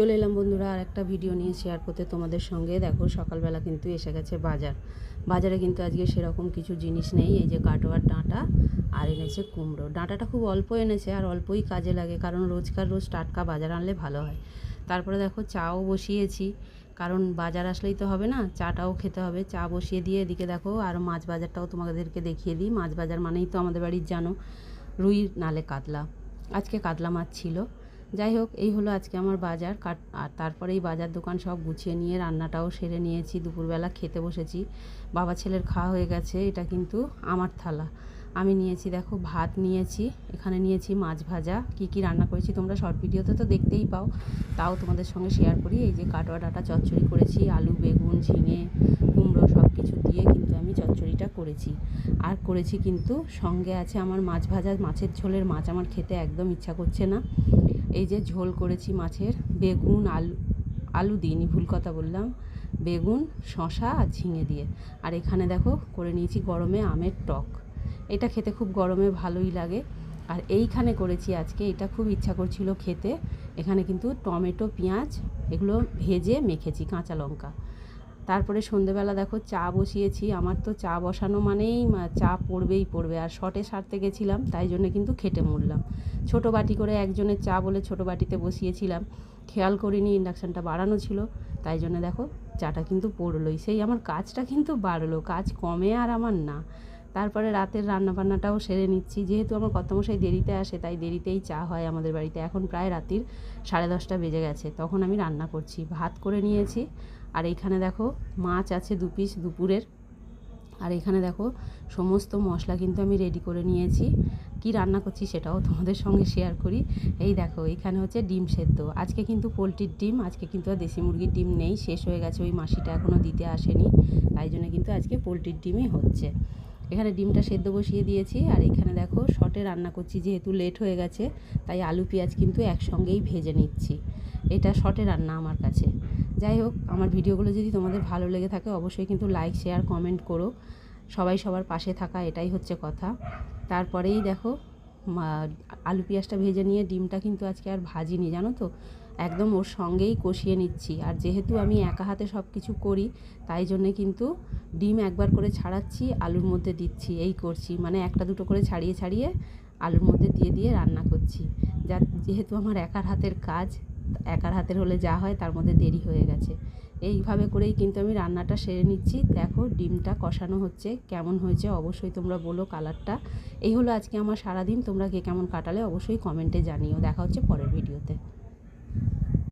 চলে এলাম বন্ধুরা আর একটা ভিডিও নিয়ে শেয়ার করতে তোমাদের সঙ্গে। দেখো সকালবেলা কিন্তু এসে গেছে বাজারে কিন্তু আজকে সেরকম কিছু জিনিস নেই। এই যে কাটোয়ার ডাঁটা আর এনেছে কুমড়ো। ডাঁটাটা খুব অল্প এনেছে আর অল্পই কাজে লাগে, কারণ রোজ টাটকা বাজার আনলে ভালো হয়। তারপরে দেখো চাও বসিয়েছি, কারণ বাজার আসলেই তো হবে না, চাটাও খেতে হবে। চা বসিয়ে দিয়ে এদিকে দেখো আর মাছ বাজারটাও তোমাদেরকে দেখিয়ে দিই। মাছ বাজার মানেই তো আমাদের বাড়ির জানো রুই নালে কাতলা। আজকে কাতলা মাছ ছিল। যাই হোক, এই হলো আজকে আমার বাজার আর তারপরে এই বাজার দোকান সব গুছিয়ে নিয়ে রান্নাটাও সেরে নিয়েছি। দুপুরবেলা খেতে বসেছি, বাবা ছেলের খাওয়া হয়ে গেছে। এটা কিন্তু আমার থালা, আমি নিয়েছি। দেখো ভাত নিয়েছি, এখানে নিয়েছি মাছ ভাজা। কি রান্না করেছি তোমরা শর্ট ভিডিওতে তো দেখতেই পাও, তাও তোমাদের সঙ্গে শেয়ার করি। এই যে কাটোয়া ডাঁটা চচ্চড়ি করেছি, আলু বেগুন ঝিঙে কুমড়ো সব কিছু দিয়ে কিন্তু আমি চচ্চড়িটা করেছি। আর করেছি কিন্তু সঙ্গে আছে আমার মাছ ভাজা, মাছের ঝোলের মাছ আমার খেতে একদম ইচ্ছা করছে না। এই যে ঝোল করেছি মাছের, বেগুন আলু দিইনি, ভুল কথা বললাম, বেগুন শসা আর ঝিঙে দিয়ে। আর এখানে দেখো করে নিয়েছি গরমে আমের টক। এটা খেতে খুব গরমে ভালোই লাগে। আর এইখানে করেছি আজকে, এটা খুব ইচ্ছা করছিল খেতে। এখানে কিন্তু টমেটো পেঁয়াজ এগুলো ভেজে মেখেছি, কাঁচা লঙ্কা। তারপরে সন্ধেবেলা দেখো চা বসিয়েছি। আমার তো চা বসানো মানেই চা পড়বে। আর শর্টে সারতে গেছিলাম, তাই জন্য কিন্তু খেটে মরলাম। ছোটো বাটি করে একজনের চা বলে ছোটো বাটিতে বসিয়েছিলাম, খেয়াল করিনি ইন্ডাকশানটা বাড়ানো ছিল, তাই জন্য দেখো চাটা কিন্তু পড়লোই। সেই আমার কাজটা কিন্তু বাড়লো, কাজ কমে আর আমার না। তারপরে রাতের রান্নাবান্নাটাও সেরে নিচ্ছি, যেহেতু আমার কর্তামশাই দেরিতে আসে, তাই দেরিতেই চা হয় আমাদের বাড়িতে। এখন প্রায় রাত্রির 10:30 বেজে গেছে, তখন আমি রান্না করছি। ভাত করে নিয়েছি, আর এইখানে দেখো মাছ আছে 2 পিস দুপুরের। আর এখানে দেখো সমস্ত মশলা কিন্তু আমি রেডি করে নিয়েছি। কি রান্না করছি সেটাও তোমাদের সঙ্গে শেয়ার করি। এই দেখো এখানে হচ্ছে ডিম সেদ্ধ। আজকে কিন্তু পোলট্রির ডিম, আজকে কিন্তু আর দেশি মুরগির ডিম নেই, শেষ হয়ে গেছে, ওই মাসিটা এখনও দিতে আসেনি, তাই জন্য কিন্তু আজকে পোলট্রির ডিমই হচ্ছে। এখানে ডিমটা সেদ্ধ বসিয়ে দিয়েছি। আর এখানে দেখো শর্টে রান্না করছি, যেহেতু লেট হয়ে গেছে, তাই আলু পেঁয়াজ কিন্তু একসঙ্গেই ভেজে নিচ্ছি। এটা শর্টে রান্না আমার কাছে। যাই হোক, আমার ভিডিওগুলো যদি তোমাদের ভালো লেগে থাকে অবশ্যই কিন্তু লাইক শেয়ার কমেন্ট করো। সবাই সবার পাশে থাকা, এটাই হচ্ছে কথা। তারপরেই দেখো আলু পেঁয়াজটা ভেজে নিয়ে ডিমটা কিন্তু আজকে আর ভাজিনি, জানো তো, একদম ওর সঙ্গেই কষিয়ে নিচ্ছি। আর যেহেতু আমি একা হাতে সব কিছু করি, তাই জন্যে কিন্তু ডিম একবার করে ছাড়াচ্ছি, আলুর মধ্যে দিচ্ছি, এই করছি, মানে একটা দুটো করে ছাড়িয়ে আলুর মধ্যে দিয়ে রান্না করছি। যেহেতু আমার একার হাতের কাজ, একার হাতের হলে যা হয় তার মধ্যে দেরি হয়ে গেছে। এইভাবে করেই কিন্তু আমি রান্নাটা সেরে নিচ্ছি। দেখো ডিমটা কষানো হচ্ছে, কেমন হয়েছে অবশ্যই তোমরা বলো কালারটা। এই হলো আজকে আমার সারাদিন। তোমরা কে কেমন কাটালে অবশ্যই কমেন্টে জানিও। দেখা হচ্ছে পরের ভিডিওতে।